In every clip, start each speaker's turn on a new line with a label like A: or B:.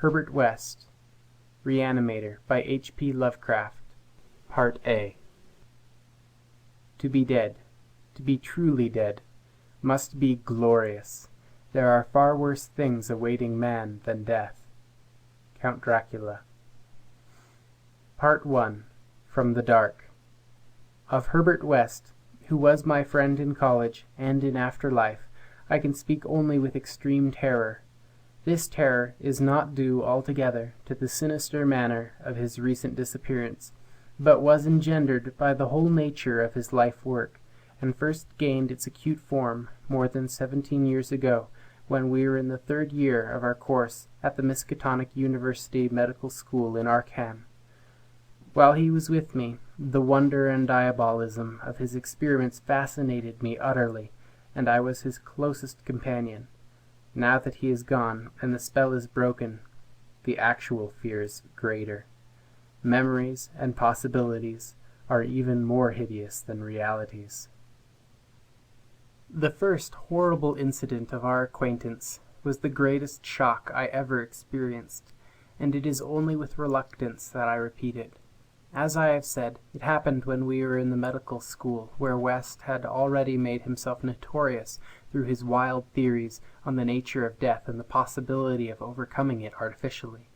A: Herbert West, Reanimator by H.P. Lovecraft. Part A. To be dead, to be truly dead, must be glorious. There are far worse things awaiting man than death. Count Dracula. Part 1. From the Dark. Of Herbert West, who was my friend in college and in after life, I can speak only with extreme terror. This terror is not due altogether to the sinister manner of his recent disappearance, but was engendered by the whole nature of his life-work, and first gained its acute form more than 17 years ago, when we were in the 3rd year of our course at the Miskatonic University Medical School in Arkham. While he was with me, the wonder and diabolism of his experiments fascinated me utterly, and I was his closest companion. Now that he is gone, and the spell is broken, the actual fear is greater. Memories and possibilities are even more hideous than realities. The first horrible incident of our acquaintance was the greatest shock I ever experienced, and it is only with reluctance that I repeat it. As I have said, it happened when we were in the medical school, where West had already made himself notorious through his wild theories on the nature of death and the possibility of overcoming it artificially.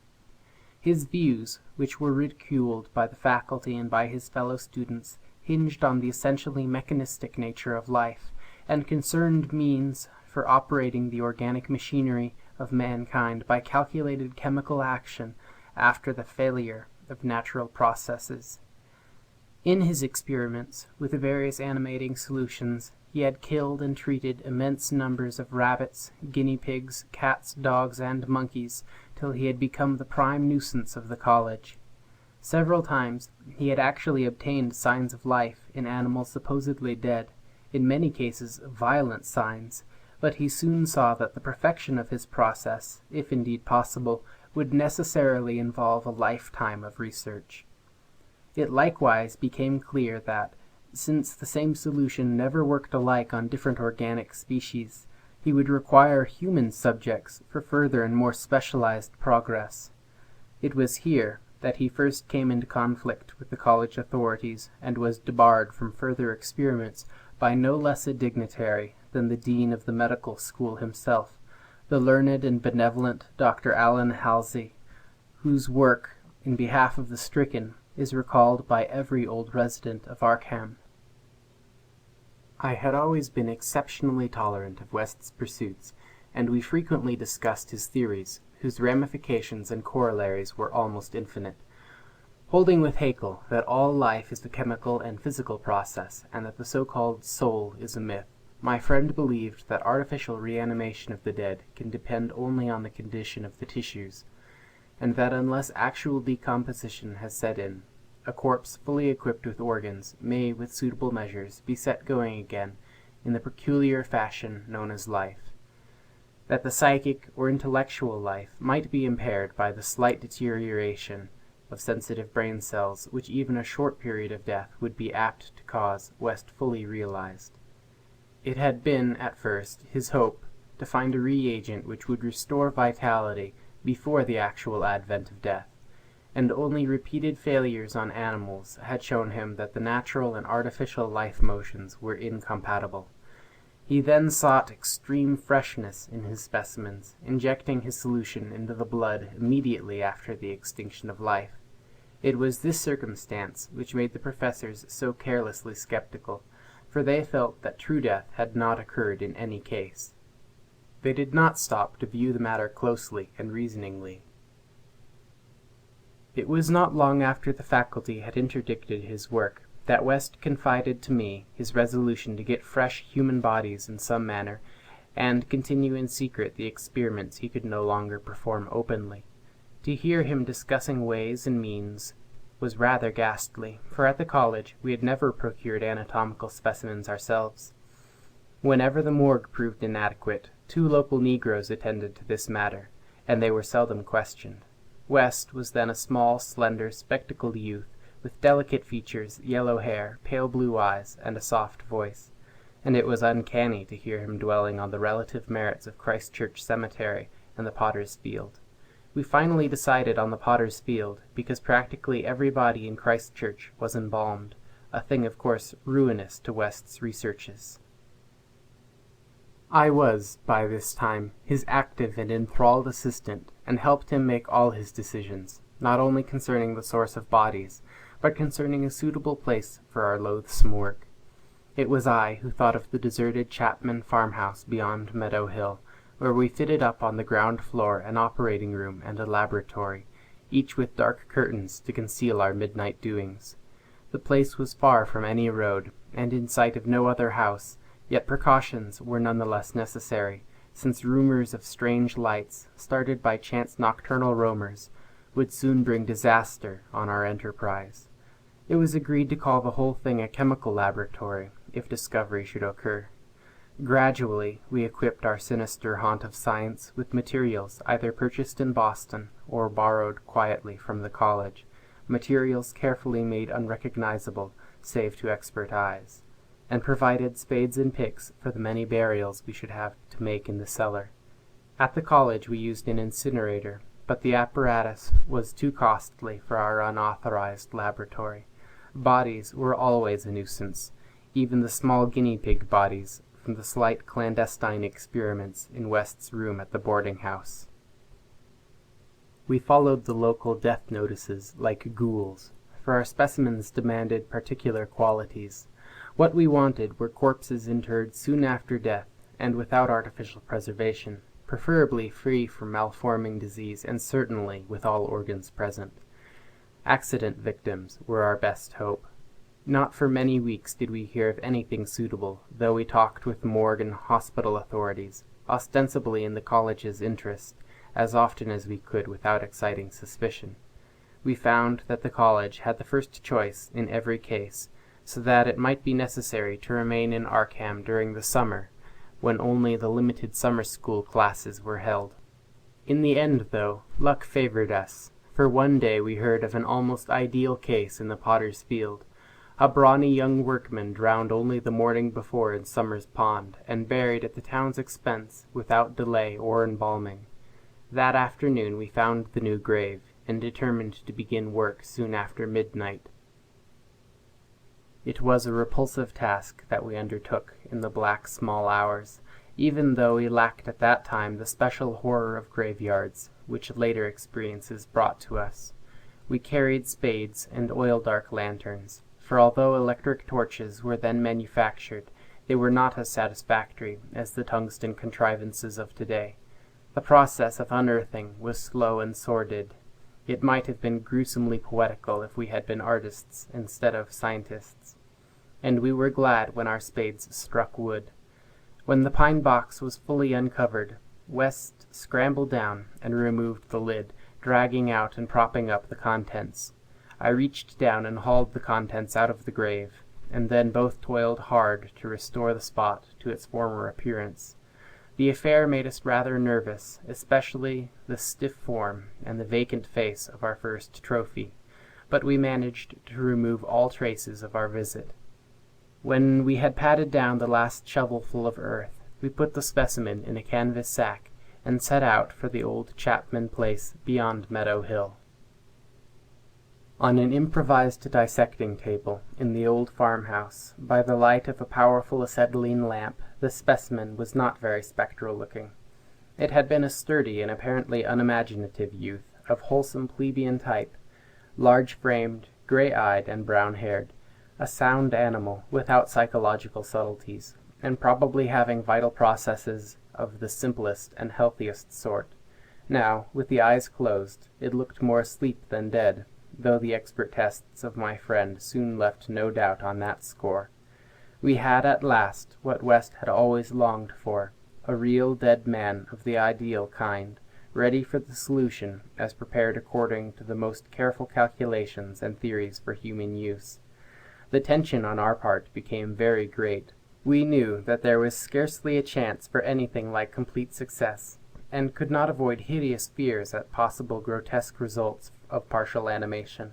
A: His views, which were ridiculed by the faculty and by his fellow students, hinged on the essentially mechanistic nature of life, and concerned means for operating the organic machinery of mankind by calculated chemical action after the failure of natural processes. In his experiments with the various animating solutions, he had killed and treated immense numbers of rabbits, guinea pigs, cats, dogs, and monkeys, till he had become the prime nuisance of the college. Several times he had actually obtained signs of life in animals supposedly dead, in many cases violent signs, but he soon saw that the perfection of his process, if indeed possible, would necessarily involve a lifetime of research. It likewise became clear that, since the same solution never worked alike on different organic species, he would require human subjects for further and more specialized progress. It was here that he first came into conflict with the college authorities and was debarred from further experiments by no less a dignitary than the dean of the medical school himself, the learned and benevolent Dr. Allen Halsey, whose work in behalf of the stricken is recalled by every old resident of Arkham. I had always been exceptionally tolerant of West's pursuits, and we frequently discussed his theories, whose ramifications and corollaries were almost infinite. Holding with Haeckel that all life is a chemical and physical process, and that the so-called soul is a myth, my friend believed that artificial reanimation of the dead can depend only on the condition of the tissues, and that unless actual decomposition has set in, a corpse fully equipped with organs may, with suitable measures, be set going again in the peculiar fashion known as life. That the psychic or intellectual life might be impaired by the slight deterioration of sensitive brain cells, which even a short period of death would be apt to cause, West fully realized. It had been, at first, his hope to find a reagent which would restore vitality before the actual advent of death, and only repeated failures on animals had shown him that the natural and artificial life motions were incompatible. He then sought extreme freshness in his specimens, injecting his solution into the blood immediately after the extinction of life. It was this circumstance which made the professors so carelessly skeptical, for they felt that true death had not occurred in any case. They did not stop to view the matter closely and reasoningly. It was not long after the faculty had interdicted his work that West confided to me his resolution to get fresh human bodies in some manner, and continue in secret the experiments he could no longer perform openly. To hear him discussing ways and means was rather ghastly, for at the college we had never procured anatomical specimens ourselves. Whenever the morgue proved inadequate, 2 local Negroes attended to this matter, and they were seldom questioned. West was then a small, slender, spectacled youth, with delicate features, yellow hair, pale blue eyes, and a soft voice, and it was uncanny to hear him dwelling on the relative merits of Christ Church Cemetery and the Potter's Field. We finally decided on the Potter's Field, because practically every body in Christchurch was embalmed, a thing of course ruinous to West's researches. I was, by this time, his active and enthralled assistant, and helped him make all his decisions, not only concerning the source of bodies, but concerning a suitable place for our loathsome work. It was I who thought of the deserted Chapman farmhouse beyond Meadow Hill, where we fitted up on the ground floor an operating room and a laboratory, each with dark curtains to conceal our midnight doings. The place was far from any road, and in sight of no other house, yet precautions were none the less necessary, since rumors of strange lights, started by chance nocturnal roamers, would soon bring disaster on our enterprise. It was agreed to call the whole thing a chemical laboratory, if discovery should occur. Gradually, we equipped our sinister haunt of science with materials either purchased in Boston or borrowed quietly from the college, materials carefully made unrecognizable save to expert eyes, and provided spades and picks for the many burials we should have to make in the cellar. At the college we used an incinerator, but the apparatus was too costly for our unauthorized laboratory. Bodies were always a nuisance, even the small guinea pig bodies from the slight clandestine experiments in West's room at the boarding house. We followed the local death notices like ghouls, for our specimens demanded particular qualities. What we wanted were corpses interred soon after death, and without artificial preservation, preferably free from malforming disease, and certainly with all organs present. Accident victims were our best hope. Not for many weeks did we hear of anything suitable, though we talked with morgue and hospital authorities, ostensibly in the college's interest, as often as we could without exciting suspicion. We found that the college had the first choice in every case, so that it might be necessary to remain in Arkham during the summer, when only the limited summer school classes were held. In the end, though, luck favored us, for one day we heard of an almost ideal case in the Potter's Field. A brawny young workman drowned only the morning before in Summer's Pond, and buried at the town's expense, without delay or embalming. That afternoon we found the new grave, and determined to begin work soon after midnight. It was a repulsive task that we undertook in the black small hours, even though we lacked at that time the special horror of graveyards, which later experiences brought to us. We carried spades and oil-dark lanterns, for although electric torches were then manufactured, they were not as satisfactory as the tungsten contrivances of today. The process of unearthing was slow and sordid. It might have been gruesomely poetical if we had been artists instead of scientists, and we were glad when our spades struck wood. When the pine box was fully uncovered, West scrambled down and removed the lid, dragging out and propping up the contents. I reached down and hauled the contents out of the grave, and then both toiled hard to restore the spot to its former appearance. The affair made us rather nervous, especially the stiff form and the vacant face of our first trophy, but we managed to remove all traces of our visit. When we had patted down the last shovelful of earth, we put the specimen in a canvas sack and set out for the old Chapman place beyond Meadow Hill. On an improvised dissecting table in the old farmhouse, by the light of a powerful acetylene lamp, the specimen was not very spectral-looking. It had been a sturdy and apparently unimaginative youth, of wholesome plebeian type, large-framed, gray-eyed, and brown-haired, a sound animal without psychological subtleties, and probably having vital processes of the simplest and healthiest sort. Now, with the eyes closed, it looked more asleep than dead, though the expert tests of my friend soon left no doubt on that score. We had at last what West had always longed for, a real dead man of the ideal kind, ready for the solution as prepared according to the most careful calculations and theories for human use. The tension on our part became very great. We knew that there was scarcely a chance for anything like complete success, and could not avoid hideous fears at possible grotesque results of partial animation.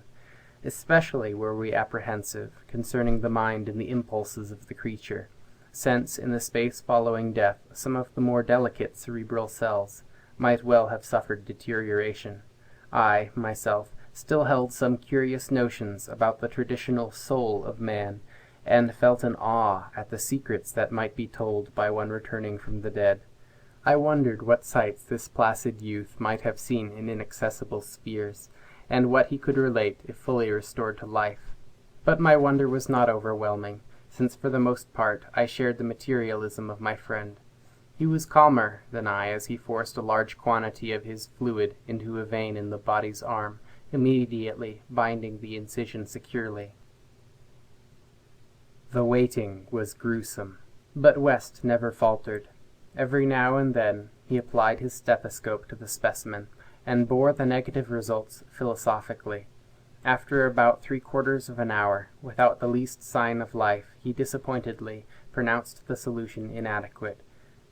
A: Especially were we apprehensive concerning the mind and the impulses of the creature, since in the space following death some of the more delicate cerebral cells, might well have suffered deterioration. I, myself, still held some curious notions about the traditional soul of man, and felt an awe at the secrets that might be told by one returning from the dead. I wondered what sights this placid youth might have seen in inaccessible spheres, and what he could relate if fully restored to life. But my wonder was not overwhelming, since for the most part I shared the materialism of my friend. He was calmer than I as he forced a large quantity of his fluid into a vein in the body's arm, immediately binding the incision securely. The waiting was gruesome, but West never faltered. Every now and then he applied his stethoscope to the specimen, and bore the negative results philosophically. After about 3/4 of an hour, without the least sign of life, he disappointedly pronounced the solution inadequate,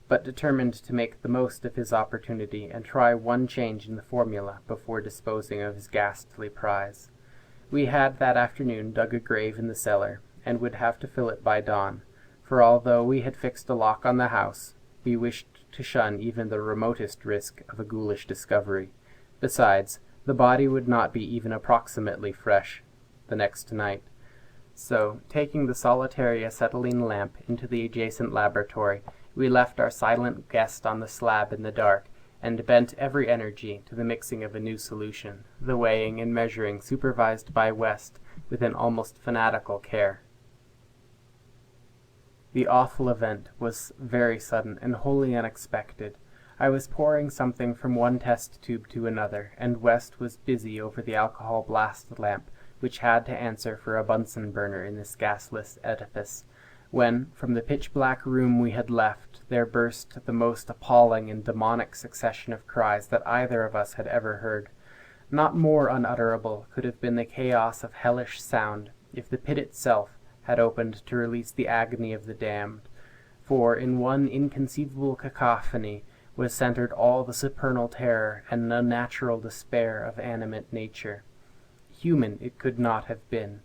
A: but determined to make the most of his opportunity and try one change in the formula before disposing of his ghastly prize. We had that afternoon dug a grave in the cellar, and would have to fill it by dawn, for although we had fixed a lock on the house, we wished to shun even the remotest risk of a ghoulish discovery. Besides, the body would not be even approximately fresh the next night. So, taking the solitary acetylene lamp into the adjacent laboratory, we left our silent guest on the slab in the dark, and bent every energy to the mixing of a new solution, the weighing and measuring supervised by West with an almost fanatical care. The awful event was very sudden and wholly unexpected. I was pouring something from one test tube to another, and West was busy over the alcohol blast lamp, which had to answer for a Bunsen burner in this gasless edifice, when, from the pitch-black room we had left, there burst the most appalling and demonic succession of cries that either of us had ever heard. Not more unutterable could have been the chaos of hellish sound if the pit itself had opened to release the agony of the damned, for in one inconceivable cacophony was centered all the supernal terror and unnatural despair of animate nature. Human it could not have been.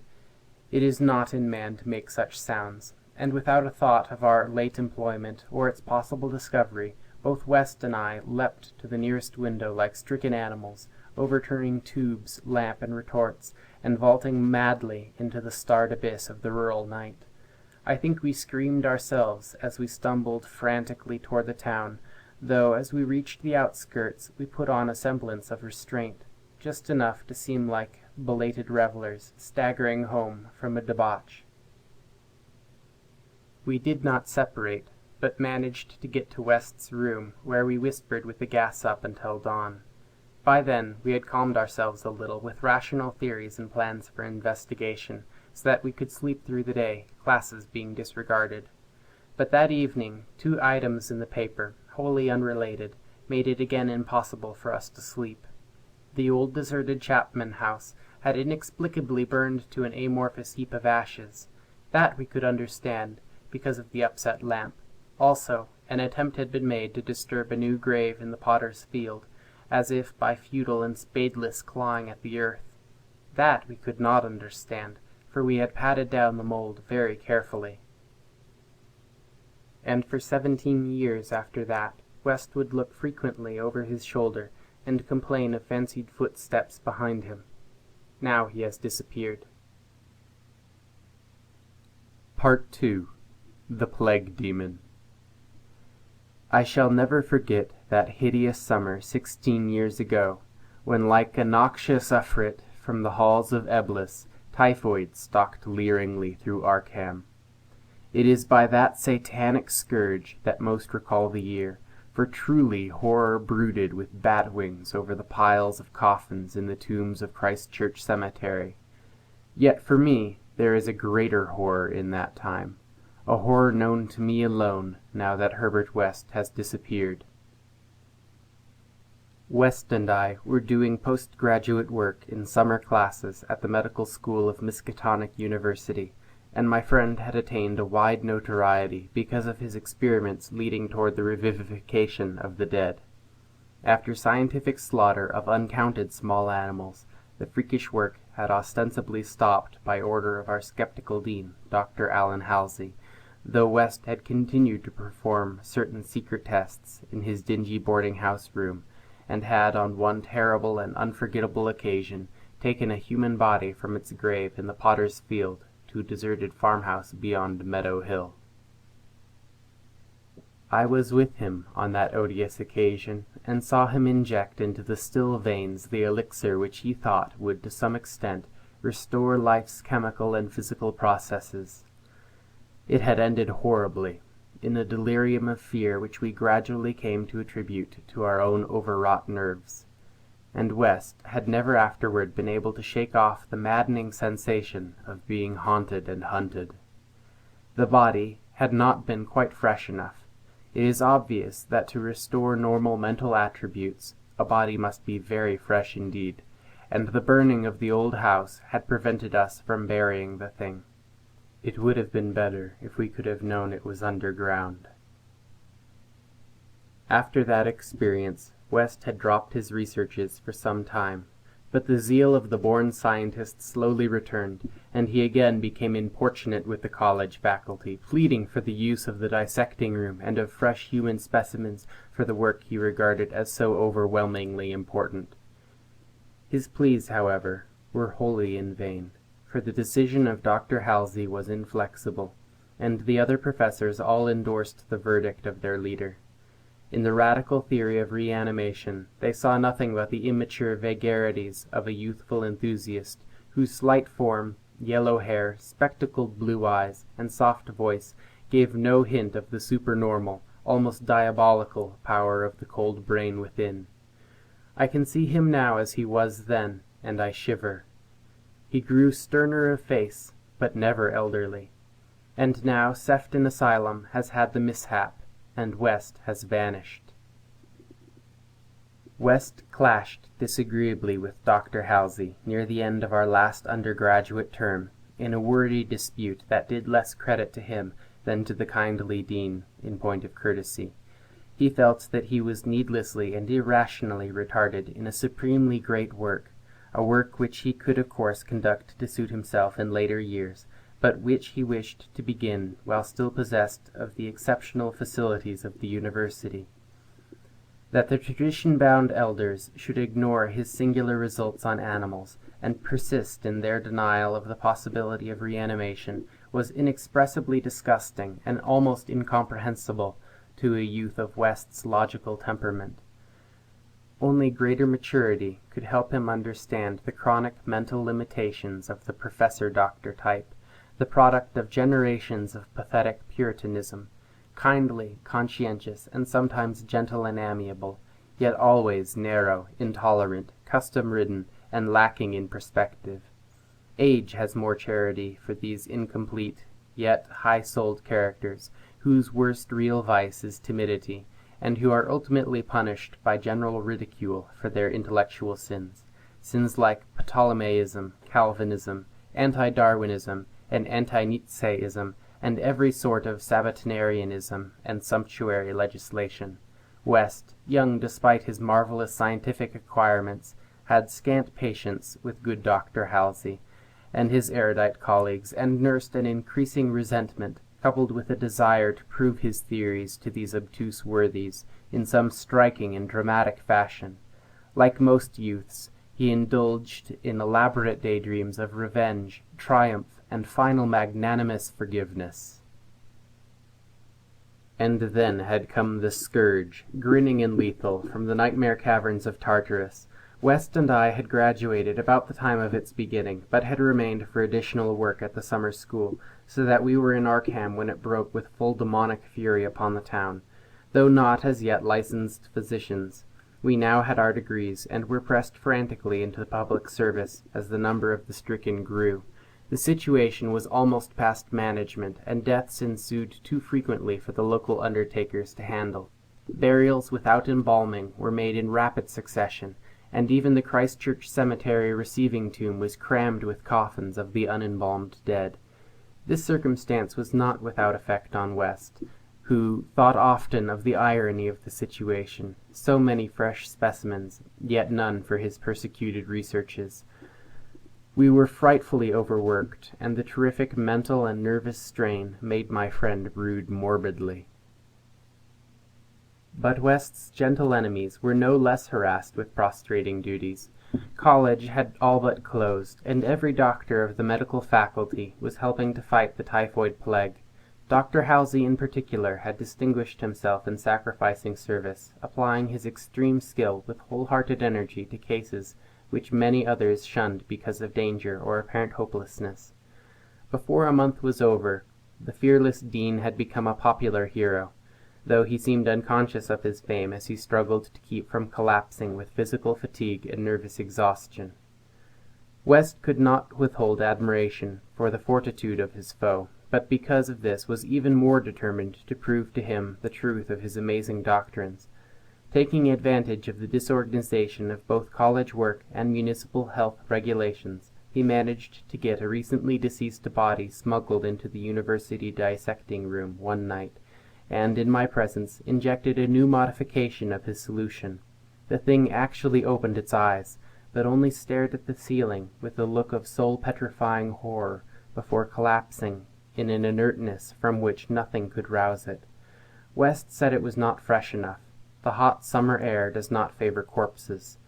A: It is not in man to make such sounds, and without a thought of our late employment or its possible discovery, both West and I leapt to the nearest window like stricken animals, overturning tubes, lamp, and retorts, and vaulting madly into the starred abyss of the rural night. I think we screamed ourselves as we stumbled frantically toward the town, though as we reached the outskirts we put on a semblance of restraint, just enough to seem like belated revelers staggering home from a debauch. We did not separate, but managed to get to West's room, where we whispered with the gas up until dawn. By then we had calmed ourselves a little with rational theories and plans for investigation, so that we could sleep through the day, classes being disregarded. But that evening 2 items in the paper, wholly unrelated, made it again impossible for us to sleep. The old deserted Chapman house had inexplicably burned to an amorphous heap of ashes. That we could understand, because of the upset lamp. Also, an attempt had been made to disturb a new grave in the potter's field, as if by futile and spadeless clawing at the earth. That we could not understand, for we had patted down the mold very carefully. And for 17 years after that, West would look frequently over his shoulder and complain of fancied footsteps behind him. Now he has disappeared. Part 2. The Plague Demon. I shall never forget that hideous summer 16 years ago, when like a noxious Ifrit from the halls of Eblis, typhoid stalked leeringly through Arkham. It is by that satanic scourge that most recall the year, for truly horror brooded with bat wings over the piles of coffins in the tombs of Christ Church Cemetery. Yet for me there is a greater horror in that time, a horror known to me alone now that Herbert West has disappeared. West and I were doing postgraduate work in summer classes at the medical school of Miskatonic University, and my friend had attained a wide notoriety because of his experiments leading toward the revivification of the dead. After scientific slaughter of uncounted small animals, the freakish work had ostensibly stopped by order of our skeptical dean, Dr. Allen Halsey, though West had continued to perform certain secret tests in his dingy boarding-house room, and had on one terrible and unforgettable occasion taken a human body from its grave in the potter's field to a deserted farmhouse beyond Meadow Hill. I was with him on that odious occasion, and saw him inject into the still veins the elixir which he thought would to some extent restore life's chemical and physical processes. It had ended horribly, in a delirium of fear which we gradually came to attribute to our own overwrought nerves, and West had never afterward been able to shake off the maddening sensation of being haunted and hunted. The body had not been quite fresh enough. It is obvious that to restore normal mental attributes, a body must be very fresh indeed, and the burning of the old house had prevented us from burying the thing. It would have been better if we could have known it was underground. After that experience, West had dropped his researches for some time, but the zeal of the born scientist slowly returned, and he again became importunate with the college faculty, pleading for the use of the dissecting room and of fresh human specimens for the work he regarded as so overwhelmingly important. His pleas, however, were wholly in vain, for the decision of Dr. Halsey was inflexible, and the other professors all endorsed the verdict of their leader. In the radical theory of reanimation, they saw nothing but the immature vagaries of a youthful enthusiast, whose slight form, yellow hair, spectacled blue eyes, and soft voice gave no hint of the supernormal, almost diabolical power of the cold brain within. I can see him now as he was then, and I shiver. He grew sterner of face, but never elderly. And now Sefton Asylum has had the mishap, and West has vanished. West clashed disagreeably with Dr. Halsey near the end of our last undergraduate term, in a wordy dispute that did less credit to him than to the kindly dean in point of courtesy. He felt that he was needlessly and irrationally retarded in a supremely great work, a work which he could of course conduct to suit himself in later years, but which he wished to begin while still possessed of the exceptional facilities of the university. That the tradition-bound elders should ignore his singular results on animals, and persist in their denial of the possibility of reanimation, was inexpressibly disgusting and almost incomprehensible to a youth of West's logical temperament. Only greater maturity could help him understand the chronic mental limitations of the professor-doctor type, the product of generations of pathetic puritanism, kindly, conscientious, and sometimes gentle and amiable, yet always narrow, intolerant, custom-ridden, and lacking in perspective. Age has more charity for these incomplete, yet high-souled characters, whose worst real vice is timidity, and who are ultimately punished by general ridicule for their intellectual sins, sins like Ptolemaicism, Calvinism, anti-Darwinism, and anti-Nietzscheism, and every sort of Sabbatarianism and sumptuary legislation. West, young despite his marvelous scientific acquirements, had scant patience with good Dr. Halsey and his erudite colleagues, and nursed an increasing resentment, coupled with a desire to prove his theories to these obtuse worthies in some striking and dramatic fashion. Like most youths, he indulged in elaborate daydreams of revenge, triumph, and final magnanimous forgiveness. And then had come the scourge, grinning and lethal, from the nightmare caverns of Tartarus. West and I had graduated about the time of its beginning, but had remained for additional work at the summer school, so that we were in Arkham when it broke with full demonic fury upon the town. Though not as yet licensed physicians, we now had our degrees, and were pressed frantically into the public service as the number of the stricken grew. The situation was almost past management, and deaths ensued too frequently for the local undertakers to handle. Burials without embalming were made in rapid succession, and even the Christchurch Cemetery receiving tomb was crammed with coffins of the unembalmed dead. This circumstance was not without effect on West, who thought often of the irony of the situation, so many fresh specimens, yet none for his persecuted researches. We were frightfully overworked, and the terrific mental and nervous strain made my friend brood morbidly. But West's gentle enemies were no less harassed with prostrating duties. College had all but closed, and every doctor of the medical faculty was helping to fight the typhoid plague. Dr. Halsey in particular had distinguished himself in sacrificing service, applying his extreme skill with whole-hearted energy to cases which many others shunned because of danger or apparent hopelessness. Before a month was over, the fearless dean had become a popular hero, though he seemed unconscious of his fame as he struggled to keep from collapsing with physical fatigue and nervous exhaustion. West could not withhold admiration for the fortitude of his foe, but because of this was even more determined to prove to him the truth of his amazing doctrines. Taking advantage of the disorganization of both college work and municipal health regulations, he managed to get a recently deceased body smuggled into the university dissecting room one night, and in my presence injected a new modification of his solution. The thing actually opened its eyes, but only stared at the ceiling with a look of soul-petrifying horror before collapsing in an inertness from which nothing could rouse it. West said it was not fresh enough. The hot summer air does not favor corpses.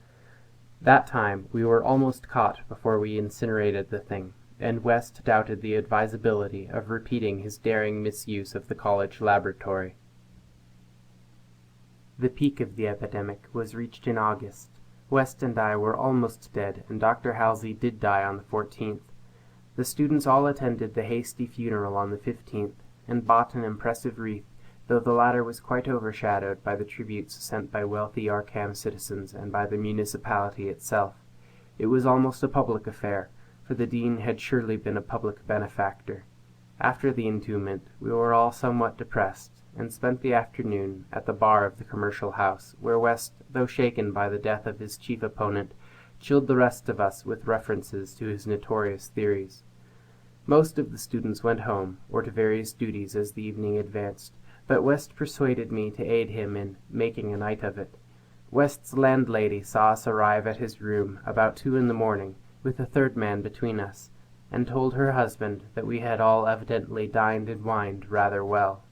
A: That time we were almost caught before we incinerated the thing, and West doubted the advisability of repeating his daring misuse of the college laboratory. The peak of the epidemic was reached in August. West and I were almost dead, and Dr. Halsey did die on the 14th. The students all attended the hasty funeral on the 15th, and bought an impressive wreath, though the latter was quite overshadowed by the tributes sent by wealthy Arkham citizens and by the municipality itself. It was almost a public affair, for the dean had surely been a public benefactor. After the entombment, we were all somewhat depressed, and spent the afternoon at the bar of the commercial house, where West, though shaken by the death of his chief opponent, chilled the rest of us with references to his notorious theories. Most of the students went home, or to various duties as the evening advanced, but West persuaded me to aid him in making a night of it. West's landlady saw us arrive at his room about 2 a.m, with a third man between us, and told her husband that we had all evidently dined and wined rather well.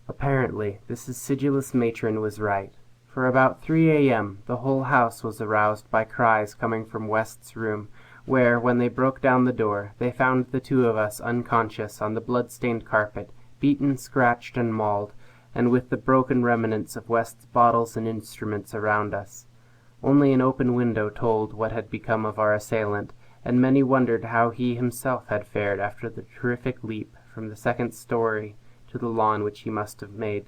A: Apparently, this acidulous matron was right, for about 3 a.m. the whole house was aroused by cries coming from West's room, where, when they broke down the door, they found the two of us unconscious on the blood-stained carpet, beaten, scratched, and mauled, and with the broken remnants of West's bottles and instruments around us. Only an open window told what had become of our assailant, and many wondered how he himself had fared after the terrific leap from the second story to the lawn which he must have made.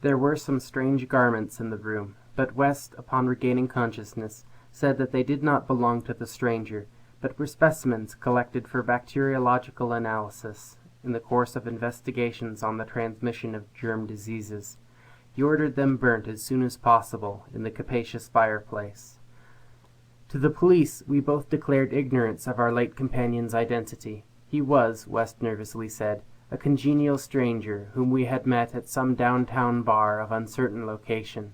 A: There were some strange garments in the room, but West, upon regaining consciousness, said that they did not belong to the stranger, but were specimens collected for bacteriological analysis in the course of investigations on the transmission of germ diseases. He ordered them burnt as soon as possible in the capacious fireplace. To the police we both declared ignorance of our late companion's identity. He was, West nervously said, a congenial stranger whom we had met at some downtown bar of uncertain location.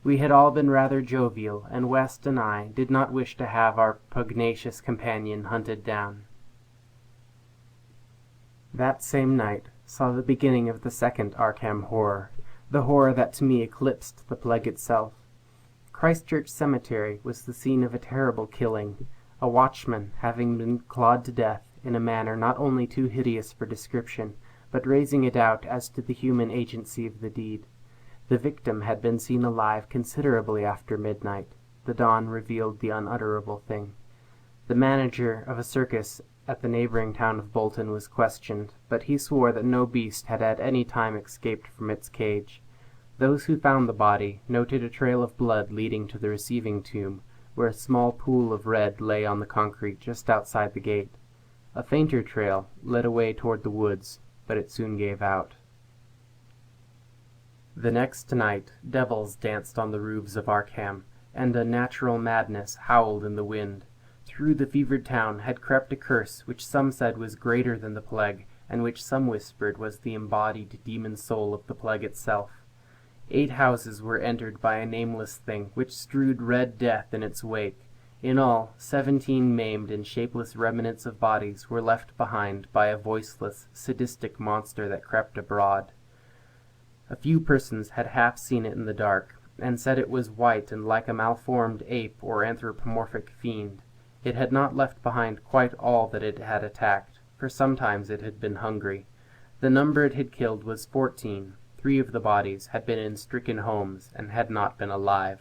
A: We had all been rather jovial, and West and I did not wish to have our pugnacious companion hunted down. That same night saw the beginning of the second Arkham horror, the horror that to me eclipsed the plague itself. Christchurch Cemetery was the scene of a terrible killing, a watchman having been clawed to death in a manner not only too hideous for description, but raising a doubt as to the human agency of the deed. The victim had been seen alive considerably after midnight. The dawn revealed the unutterable thing. The manager of a circus at the neighboring town of Bolton was questioned, but he swore that no beast had at any time escaped from its cage. Those who found the body noted a trail of blood leading to the receiving tomb, where a small pool of red lay on the concrete just outside the gate. A fainter trail led away toward the woods, but it soon gave out. The next night devils danced on the roofs of Arkham, and unnatural madness howled in the wind. Through the fevered town had crept a curse which some said was greater than the plague, and which some whispered was the embodied demon soul of the plague itself. 8 houses were entered by a nameless thing which strewed red death in its wake, In all, 17 maimed and shapeless remnants of bodies were left behind by a voiceless, sadistic monster that crept abroad. A few persons had half seen it in the dark, and said it was white and like a malformed ape or anthropomorphic fiend. It had not left behind quite all that it had attacked, for sometimes it had been hungry. The number it had killed was 14. 3 of the bodies had been in stricken homes and had not been alive.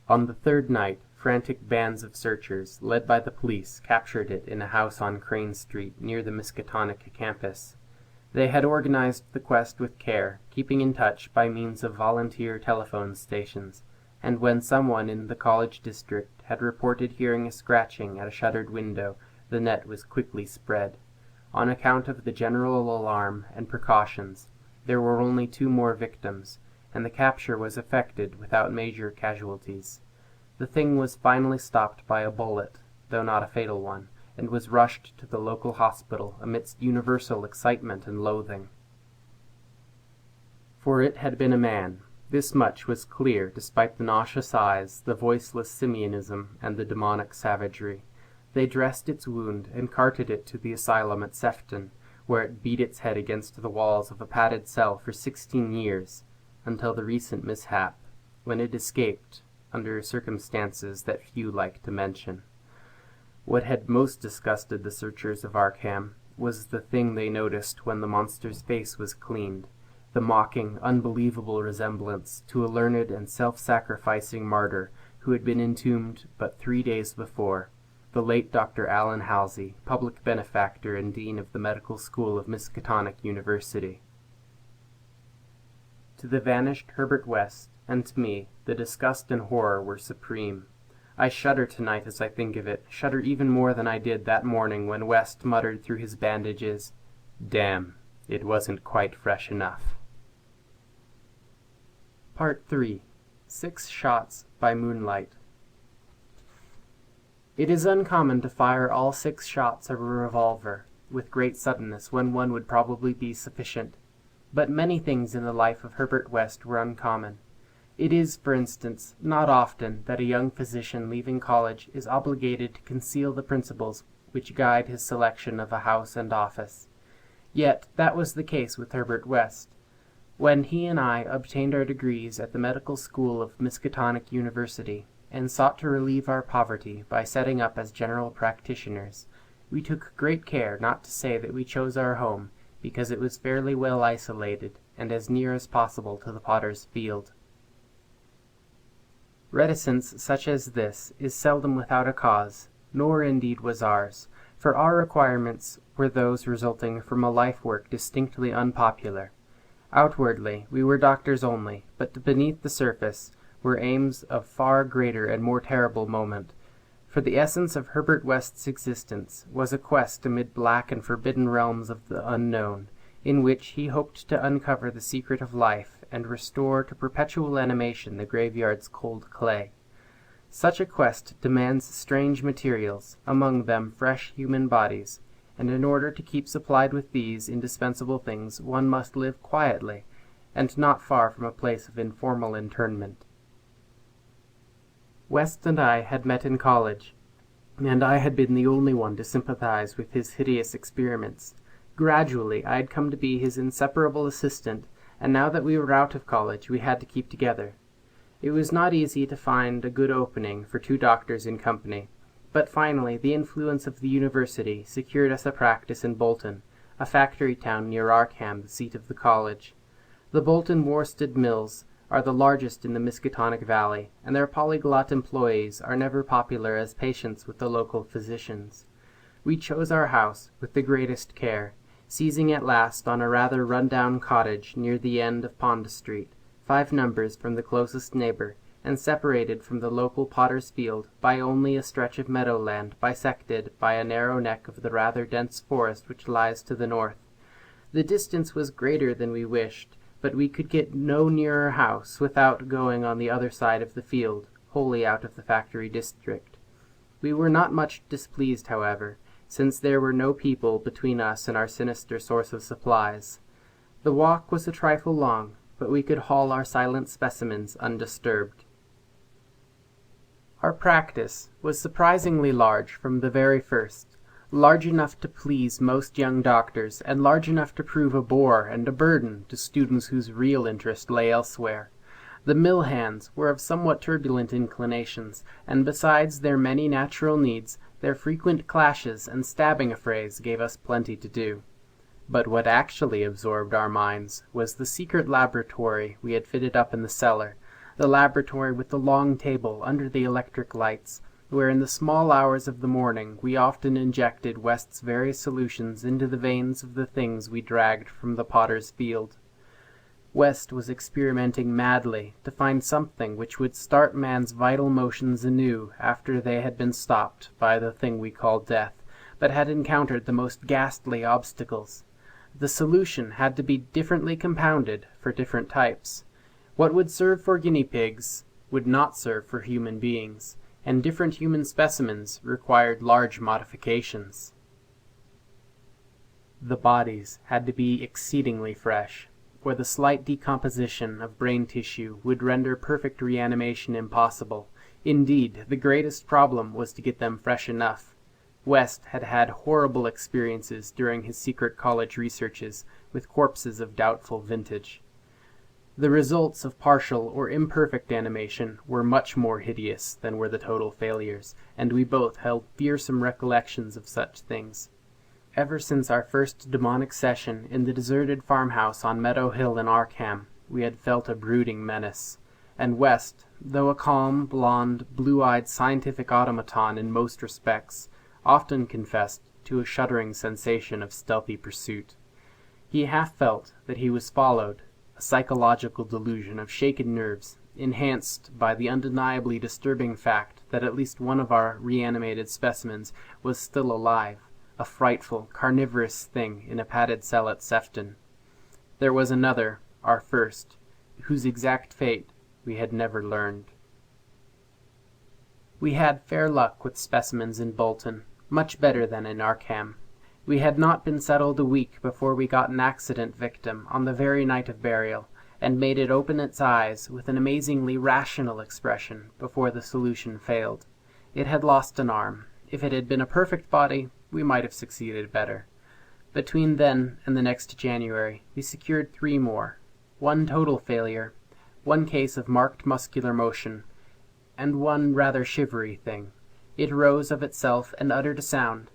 A: On the third night, frantic bands of searchers, led by the police, captured it in a house on Crane Street near the Miskatonic campus. They had organized the quest with care, keeping in touch by means of volunteer telephone stations, and when someone in the college district had reported hearing a scratching at a shuttered window, the net was quickly spread. On account of the general alarm and precautions, there were only 2 more victims, and the capture was effected without major casualties. The thing was finally stopped by a bullet, though not a fatal one, and was rushed to the local hospital amidst universal excitement and loathing. For it had been a man. This much was clear despite the nauseous eyes, the voiceless simianism, and the demonic savagery. They dressed its wound and carted it to the asylum at Sefton, where it beat its head against the walls of a padded cell for 16 years, until the recent mishap, when it escaped, under circumstances that few like to mention. What had most disgusted the searchers of Arkham was the thing they noticed when the monster's face was cleaned, the mocking, unbelievable resemblance to a learned and self-sacrificing martyr who had been entombed but 3 days before, the late Dr. Allen Halsey, public benefactor and dean of the medical school of Miskatonic University. To the vanished Herbert West, and to me, the disgust and horror were supreme. I shudder tonight as I think of it, shudder even more than I did that morning when West muttered through his bandages, "Damn, it wasn't quite fresh enough." Part 3. 6 Shots by Moonlight. It is uncommon to fire all 6 shots of a revolver, with great suddenness, when one would probably be sufficient. But many things in the life of Herbert West were uncommon. It is, for instance, not often that a young physician leaving college is obligated to conceal the principles which guide his selection of a house and office. Yet that was the case with Herbert West. When he and I obtained our degrees at the medical school of Miskatonic University, and sought to relieve our poverty by setting up as general practitioners, we took great care not to say that we chose our home because it was fairly well isolated and as near as possible to the potter's field. Reticence such as this is seldom without a cause, nor indeed was ours, for our requirements were those resulting from a life-work distinctly unpopular. Outwardly, we were doctors only, but beneath the surface were aims of far greater and more terrible moment, for the essence of Herbert West's existence was a quest amid black and forbidden realms of the unknown, in which he hoped to uncover the secret of life and restore to perpetual animation the graveyard's cold clay. Such a quest demands strange materials, among them fresh human bodies, and in order to keep supplied with these indispensable things one must live quietly, and not far from a place of informal internment. West and I had met in college, and I had been the only one to sympathize with his hideous experiments. Gradually I had come to be his inseparable assistant, and now that we were out of college we had to keep together. It was not easy to find a good opening for 2 doctors in company, but finally the influence of the university secured us a practice in Bolton, a factory town near Arkham, the seat of the college. The Bolton worsted mills are the largest in the Miskatonic Valley, and their polyglot employees are never popular as patients with the local physicians. We chose our house with the greatest care, seizing at last on a rather run-down cottage near the end of Pond Street, 5 numbers from the closest neighbor, and separated from the local potter's field by only a stretch of meadowland bisected by a narrow neck of the rather dense forest which lies to the north. The distance was greater than we wished, but we could get no nearer house without going on the other side of the field, wholly out of the factory district. We were not much displeased, however, since there were no people between us and our sinister source of supplies. The walk was a trifle long, but we could haul our silent specimens undisturbed. Our practice was surprisingly large from the very first, large enough to please most young doctors, and large enough to prove a bore and a burden to students whose real interest lay elsewhere. The mill hands were of somewhat turbulent inclinations, and besides their many natural needs, their frequent clashes and stabbing affrays gave us plenty to do. But what actually absorbed our minds was the secret laboratory we had fitted up in the cellar, the laboratory with the long table under the electric lights, where in the small hours of the morning we often injected West's various solutions into the veins of the things we dragged from the potter's field. West was experimenting madly to find something which would start man's vital motions anew after they had been stopped by the thing we call death, but had encountered the most ghastly obstacles. The solution had to be differently compounded for different types. What would serve for guinea pigs would not serve for human beings, and different human specimens required large modifications. The bodies had to be exceedingly fresh, or the slight decomposition of brain tissue would render perfect reanimation impossible. Indeed, the greatest problem was to get them fresh enough. West had had horrible experiences during his secret college researches with corpses of doubtful vintage. The results of partial or imperfect animation were much more hideous than were the total failures, and we both held fearsome recollections of such things. Ever since our first demonic session in the deserted farmhouse on Meadow Hill in Arkham, we had felt a brooding menace, and West, though a calm, blond, blue-eyed scientific automaton in most respects, often confessed to a shuddering sensation of stealthy pursuit. He half felt that he was followed, a psychological delusion of shaken nerves, enhanced by the undeniably disturbing fact that at least one of our reanimated specimens was still alive, a frightful, carnivorous thing in a padded cell at Sefton. There was another, our first, whose exact fate we had never learned. We had fair luck with specimens in Bolton, much better than in Arkham. We had not been settled a week before we got an accident victim on the very night of burial, and made it open its eyes with an amazingly rational expression before the solution failed. It had lost an arm. If it had been a perfect body, we might have succeeded better. Between then and the next January, we secured 3 more. 1 total failure, 1 case of marked muscular motion, and 1 rather shivery thing. It rose of itself and uttered a sound.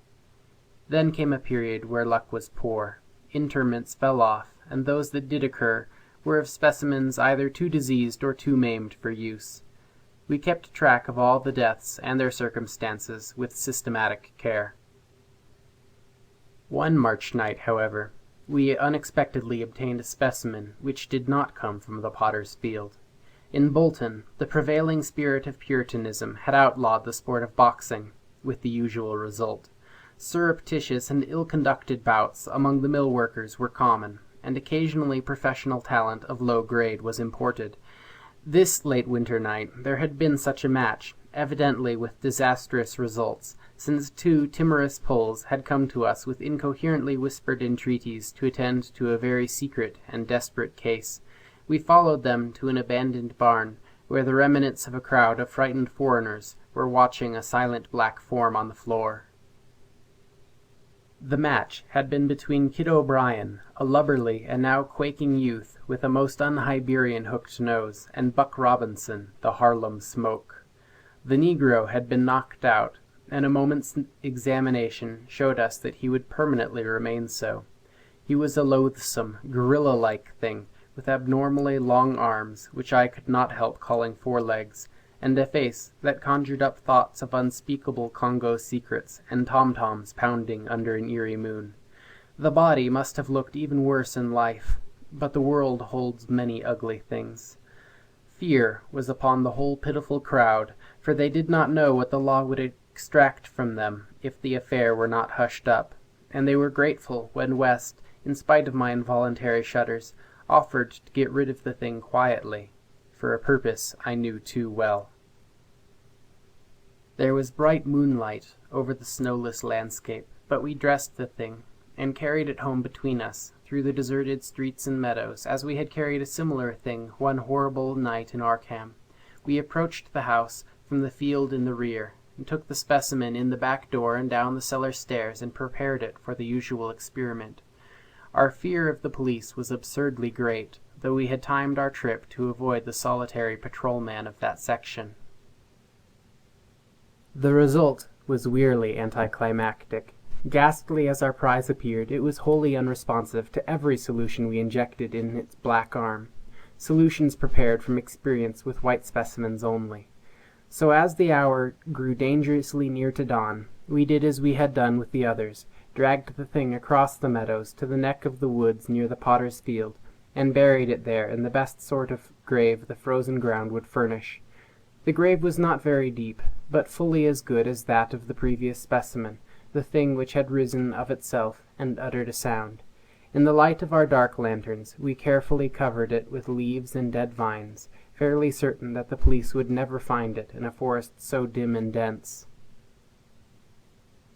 A: Then came a period where luck was poor. Interments fell off, and those that did occur were of specimens either too diseased or too maimed for use. We kept track of all the deaths and their circumstances with systematic care. One March night, however, we unexpectedly obtained a specimen which did not come from the potter's field. In Bolton, the prevailing spirit of Puritanism had outlawed the sport of boxing, with the usual result. Surreptitious and ill-conducted bouts among the mill workers were common, and occasionally professional talent of low grade was imported. This late winter night there had been such a match, evidently with disastrous results, since 2 timorous Poles had come to us with incoherently whispered entreaties to attend to a very secret and desperate case. We followed them to an abandoned barn, where the remnants of a crowd of frightened foreigners were watching a silent black form on the floor. The match had been between Kid O'Brien, a lubberly and now quaking youth with a most un-Hiberian hooked nose, and Buck Robinson, the Harlem Smoke. The Negro had been knocked out, and a moment's examination showed us that he would permanently remain so. He was a loathsome, gorilla-like thing, with abnormally long arms, which I could not help calling forelegs, and a face that conjured up thoughts of unspeakable Congo secrets and tom-toms pounding under an eerie moon. The body must have looked even worse in life, but the world holds many ugly things. Fear was upon the whole pitiful crowd, for they did not know what the law would extract from them if the affair were not hushed up, and they were grateful when West, in spite of my involuntary shudders, offered to get rid of the thing quietly, for a purpose I knew too well. There was bright moonlight over the snowless landscape, but we dressed the thing, and carried it home between us, through the deserted streets and meadows, as we had carried a similar thing one horrible night in Arkham. We approached the house from the field in the rear, and took the specimen in the back door and down the cellar stairs and prepared it for the usual experiment. Our fear of the police was absurdly great, though we had timed our trip to avoid the solitary patrolman of that section. The result was wearily anticlimactic. Ghastly as our prize appeared, it was wholly unresponsive to every solution we injected in its black arm. Solutions prepared from experience with white specimens only. So as the hour grew dangerously near to dawn, we did as we had done with the others, dragged the thing across the meadows to the neck of the woods near the potter's field, and buried it there in the best sort of grave the frozen ground would furnish. The grave was not very deep, but fully as good as that of the previous specimen, the thing which had risen of itself and uttered a sound. In the light of our dark lanterns, we carefully covered it with leaves and dead vines, fairly certain that the police would never find it in a forest so dim and dense.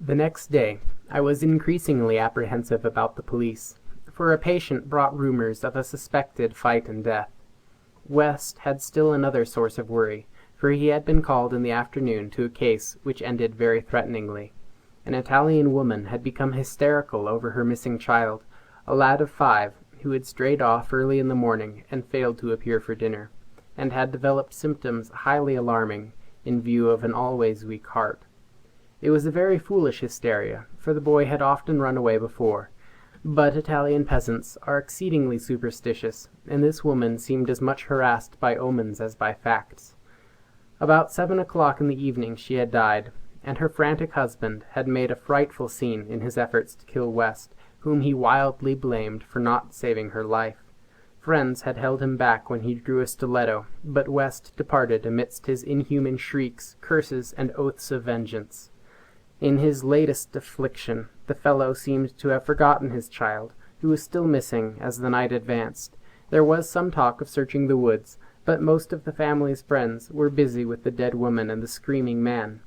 A: The next day, I was increasingly apprehensive about the police, for a patient brought rumors of a suspected fight and death. West had still another source of worry, for he had been called in the afternoon to a case which ended very threateningly. An Italian woman had become hysterical over her missing child, a lad of 5, who had strayed off early in the morning and failed to appear for dinner, and had developed symptoms highly alarming in view of an always weak heart. It was a very foolish hysteria, for the boy had often run away before, but Italian peasants are exceedingly superstitious, and this woman seemed as much harassed by omens as by facts. About 7 o'clock in the evening she had died, and her frantic husband had made a frightful scene in his efforts to kill West, whom he wildly blamed for not saving her life. Friends had held him back when he drew a stiletto, but West departed amidst his inhuman shrieks, curses, and oaths of vengeance. In his latest affliction, the fellow seemed to have forgotten his child, who was still missing as the night advanced. There was some talk of searching the woods, but most of the family's friends were busy with the dead woman and the screaming man.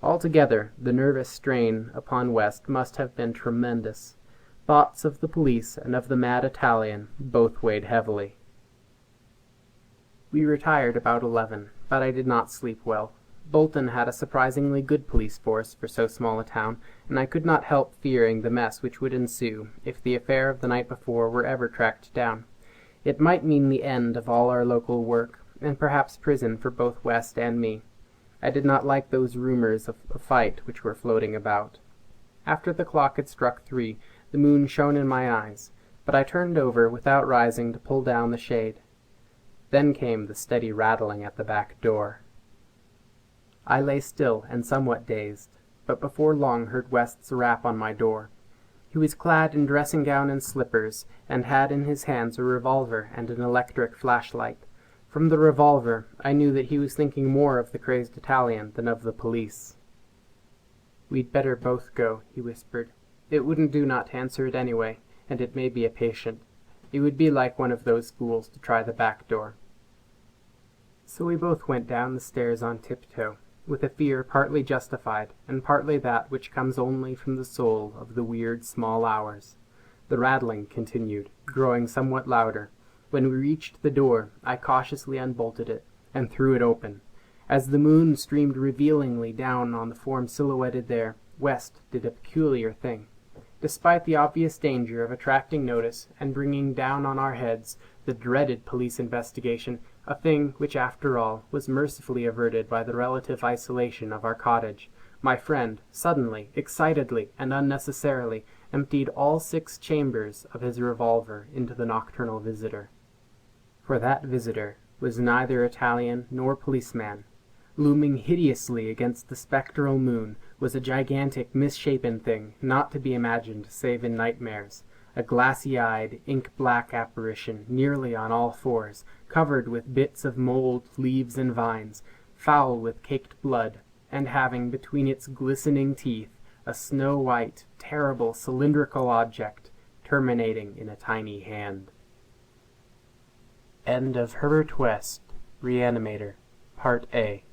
A: Altogether, the nervous strain upon West must have been tremendous. Thoughts of the police and of the mad Italian both weighed heavily. We retired about 11, but I did not sleep well. Bolton had a surprisingly good police force for so small a town, and I could not help fearing the mess which would ensue if the affair of the night before were ever tracked down. It might mean the end of all our local work, and perhaps prison for both West and me. I did not like those rumors of a fight which were floating about. After the clock had struck 3, the moon shone in my eyes, but I turned over without rising to pull down the shade. Then came the steady rattling at the back door. I lay still and somewhat dazed, but before long heard West's rap on my door. He was clad in dressing-gown and slippers, and had in his hands a revolver and an electric flashlight. From the revolver, I knew that he was thinking more of the crazed Italian than of the police. "We'd better both go," he whispered. "It wouldn't do not to answer it anyway, and it may be a patient. It would be like one of those fools to try the back door." So we both went down the stairs on tiptoe, with a fear partly justified, and partly that which comes only from the soul of the weird small hours. The rattling continued, growing somewhat louder. When we reached the door, I cautiously unbolted it, and threw it open. As the moon streamed revealingly down on the form silhouetted there, West did a peculiar thing. Despite the obvious danger of attracting notice and bringing down on our heads the dreaded police investigation, a thing which, after all, was mercifully averted by the relative isolation of our cottage, my friend suddenly, excitedly, and unnecessarily emptied all 6 chambers of his revolver into the nocturnal visitor. For that visitor was neither Italian nor policeman. Looming hideously against the spectral moon was a gigantic, misshapen thing, not to be imagined save in nightmares, a glassy-eyed, ink-black apparition, nearly on all 4s, covered with bits of mold, leaves, and vines, foul with caked blood, and having between its glistening teeth a snow-white, terrible, cylindrical object, terminating in a tiny hand. End of Herbert West, Reanimator, Part A.